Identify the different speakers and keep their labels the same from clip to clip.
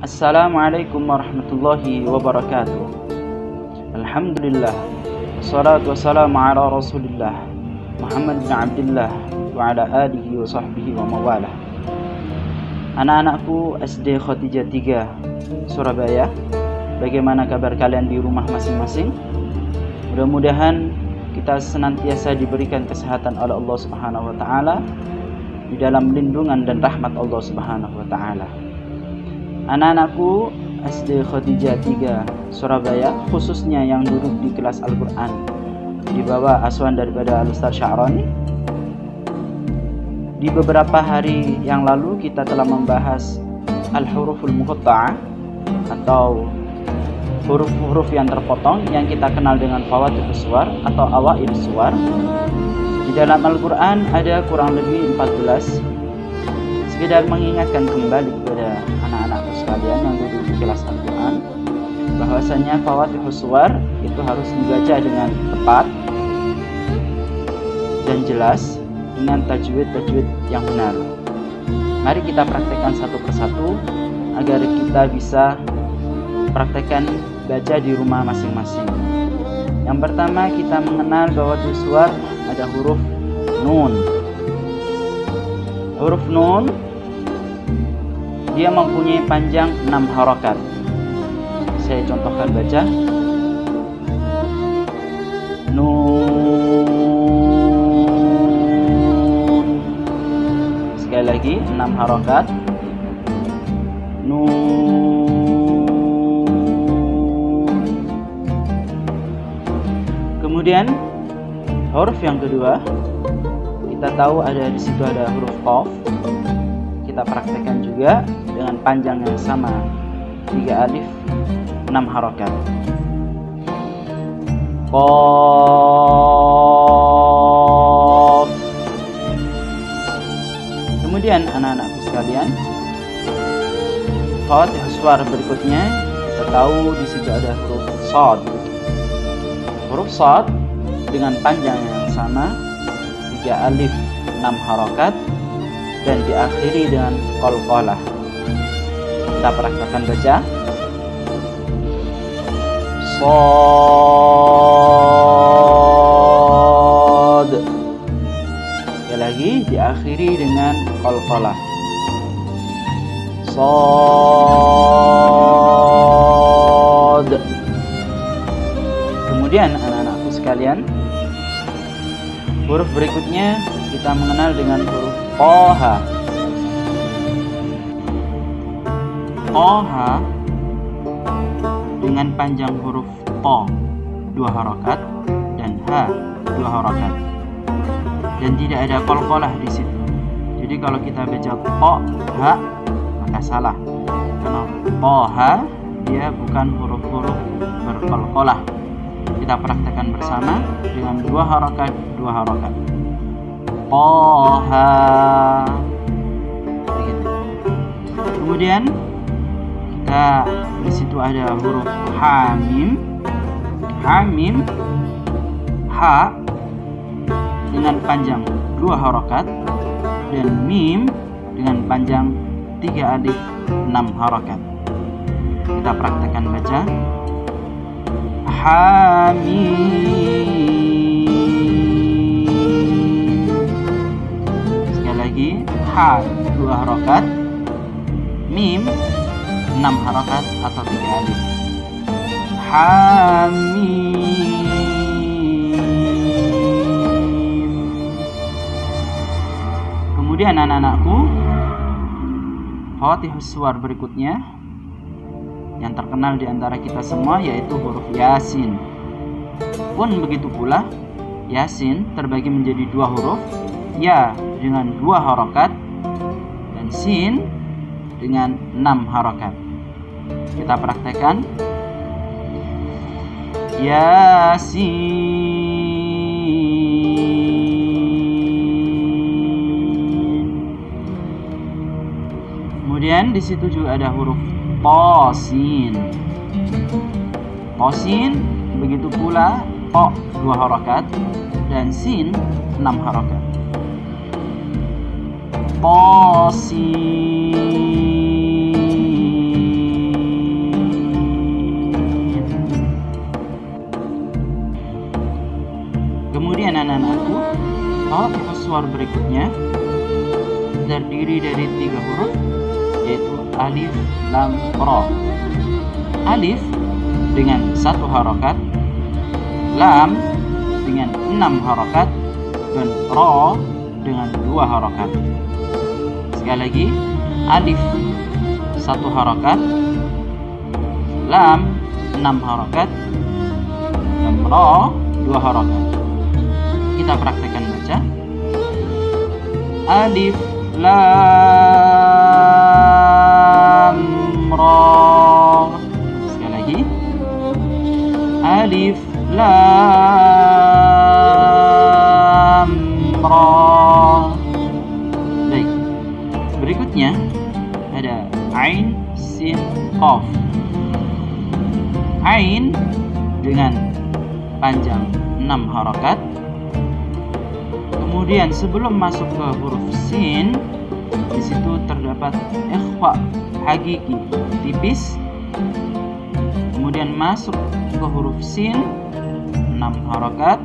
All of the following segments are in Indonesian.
Speaker 1: Assalamualaikum warahmatullahi wabarakatuh. Alhamdulillah, wassalatu wassalamu ala rasulillah Muhammad bin Abdullah wa ala alihi wa sahbihi wa mawalah. Anak-anakku SD Khotijah 3 Surabaya, bagaimana kabar kalian di rumah masing-masing? Mudah-mudahan kita senantiasa diberikan kesehatan oleh Allah Subhanahu wa taala, di dalam lindungan dan rahmat Allah Subhanahu wa taala. Anak-anakku SD Khotijah 3 Surabaya, khususnya yang duduk di kelas Al-Quran di bawah asuhan daripada Al-Ustaz Sya'roni. Di beberapa hari yang lalu kita telah membahas Al-Huruful Muqatta'ah atau huruf-huruf yang terpotong yang kita kenal dengan Fawatihus Suwar atau Awail Suwar. Di dalam Al-Quran ada kurang lebih 14. Sekedar mengingatkan kembali kepada anak-anakku sekalian yang duduk di kelas Al-Quran, bahwasanya Fawatihus Suwar itu harus dibaca dengan tepat dan jelas dengan tajwid yang benar. Mari kita praktekkan satu persatu agar kita bisa praktekkan baca di rumah masing-masing. Yang pertama, kita mengenal Fawatihus Suwar ada huruf nun. Huruf nun dia mempunyai panjang 6 harokat. Saya contohkan baca. Nun. Sekali lagi 6 harokat. Nun. Kemudian huruf yang kedua, kita tahu ada di situ ada huruf qaf. Kita praktekkan juga dengan panjang yang sama, 3 alif 6 harokat. Qaf. Kemudian anak-anakku sekalian, Fawatihus Suwar berikutnya kita tahu di situ ada huruf shad. Huruf shad dengan panjang yang sama, 3 alif 6 harokat dan diakhiri dengan qalqalah. Kita praktekkan baca. Shad. Sekali lagi diakhiri dengan qalqalah. Shad. Kemudian anak-anakku sekalian, huruf berikutnya kita mengenal dengan huruf Toha. Toha dengan panjang huruf To 2 harokat dan Ha 2 harokat, dan tidak ada qalqalah di situ. Jadi kalau kita baca To Ha maka salah, karena Toha dia bukan huruf-huruf berqalqalah. Kita praktekkan bersama dengan 2 harokat 2 harokat. Toha. Begitu. Kemudian kita di situ ada huruf Hamim. Hamim, Ha dengan panjang 2 harokat dan Mim dengan panjang 3 alif 6 harokat. Kita praktekkan baca. Hamim. Ha 2 harokat, Mim 6 harokat atau 3 alif. Hamim. Kemudian anak-anakku, Fawatihus Suwar berikutnya yang terkenal di antara kita semua yaitu huruf Yasin. Pun begitu pula, Yasin terbagi menjadi 2 huruf, Ya dengan 2 harokat dan Sin dengan 6 harokat. Kita praktekkan. Yasin. Kemudian di situ juga ada huruf Tosin. Tosin begitu pula, To 2 harokat dan Sin 6 harokat. Tosin. Suwar berikutnya terdiri dari 3 huruf, yaitu alif, lam, ra. Alif dengan 1 harokat, lam dengan 6 harokat, dan ra dengan 2 harokat. Sekali lagi, alif 1 harokat, lam 6 harokat, dan ra 2 harokat. Kita praktekkan baca. Alif lam ra. Sekali lagi. Alif lam ra. Baik. Berikutnya ada ain, sin, qaf. Ain dengan panjang 6 harokat. Kemudian sebelum masuk ke huruf sin, di situ terdapat ikhfa hakiki tipis. Kemudian masuk ke huruf sin 6 harokat.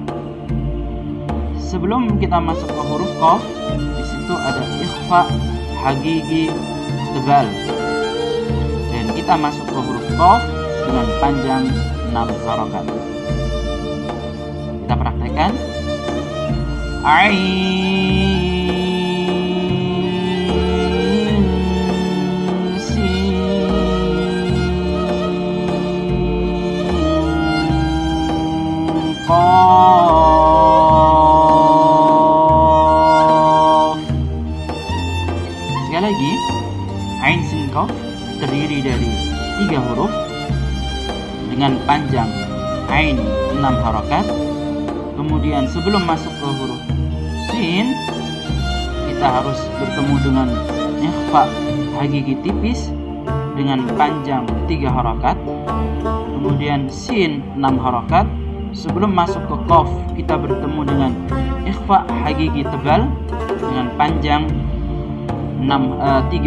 Speaker 1: Sebelum kita masuk ke huruf qaf, di situ ada ikhfa hakiki tebal. Dan kita masuk ke huruf qaf dengan panjang 6 harokat. Kita praktekkan. Ain, sin, qaf. Sekali lagi, ain, sin, qaf terdiri dari 3 huruf dengan panjang ain 6 harokat. Kemudian sebelum masuk ke huruf sin, kita harus bertemu dengan ikhfa hakiki tipis dengan panjang 3 harokat. Kemudian sin 6 harokat. Sebelum masuk ke qaf, kita bertemu dengan ikhfa hakiki tebal dengan panjang 3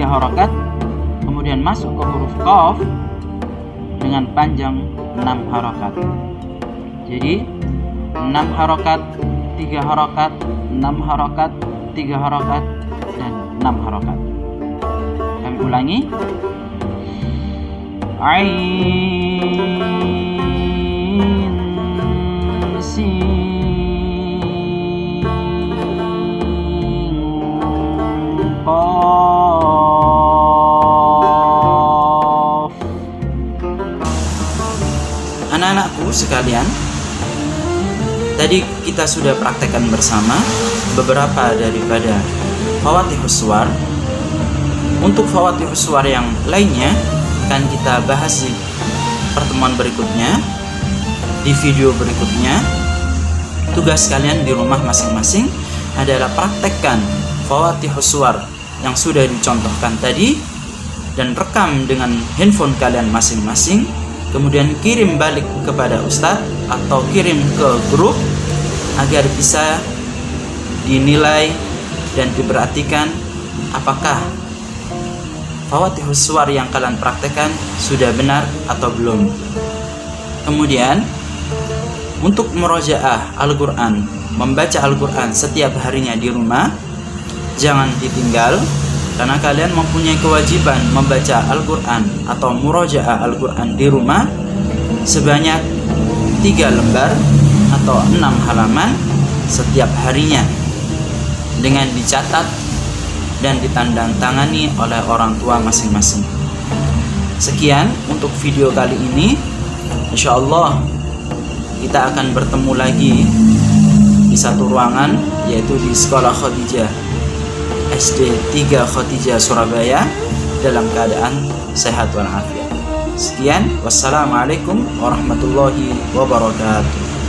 Speaker 1: harokat. Kemudian masuk ke huruf qaf dengan panjang 6 harokat. Jadi 6 harokat, 3 harokat, 6 harokat, 3 harokat, dan 6 harokat. Kami ulangi. Ain, sin, qaf. Anak-anakku sekalian, tadi kita sudah praktekkan bersama beberapa daripada Fawatihus Suwar. Untuk Fawatihus Suwar yang lainnya akan kita bahas di pertemuan berikutnya, di video berikutnya. Tugas kalian di rumah masing-masing adalah praktekkan Fawatihus Suwar yang sudah dicontohkan tadi dan rekam dengan handphone kalian masing-masing. Kemudian kirim balik kepada Ustadz atau kirim ke grup agar bisa dinilai dan diperhatikan apakah Fawatihus Suwar yang kalian praktekkan sudah benar atau belum. Kemudian untuk murojaah Al-Quran, membaca Al-Quran setiap harinya di rumah, jangan ditinggal, karena kalian mempunyai kewajiban membaca Al-Quran atau murojaah Al-Quran di rumah sebanyak 3 lembar atau 6 halaman setiap harinya, dengan dicatat dan ditandatangani oleh orang tua masing-masing. Sekian untuk video kali ini. Insya Allah kita akan bertemu lagi di satu ruangan, yaitu di Sekolah Khadijah SD 3 Khadijah Surabaya, dalam keadaan sehat walafiat. Sekian, wassalamualaikum warahmatullahi wabarakatuh.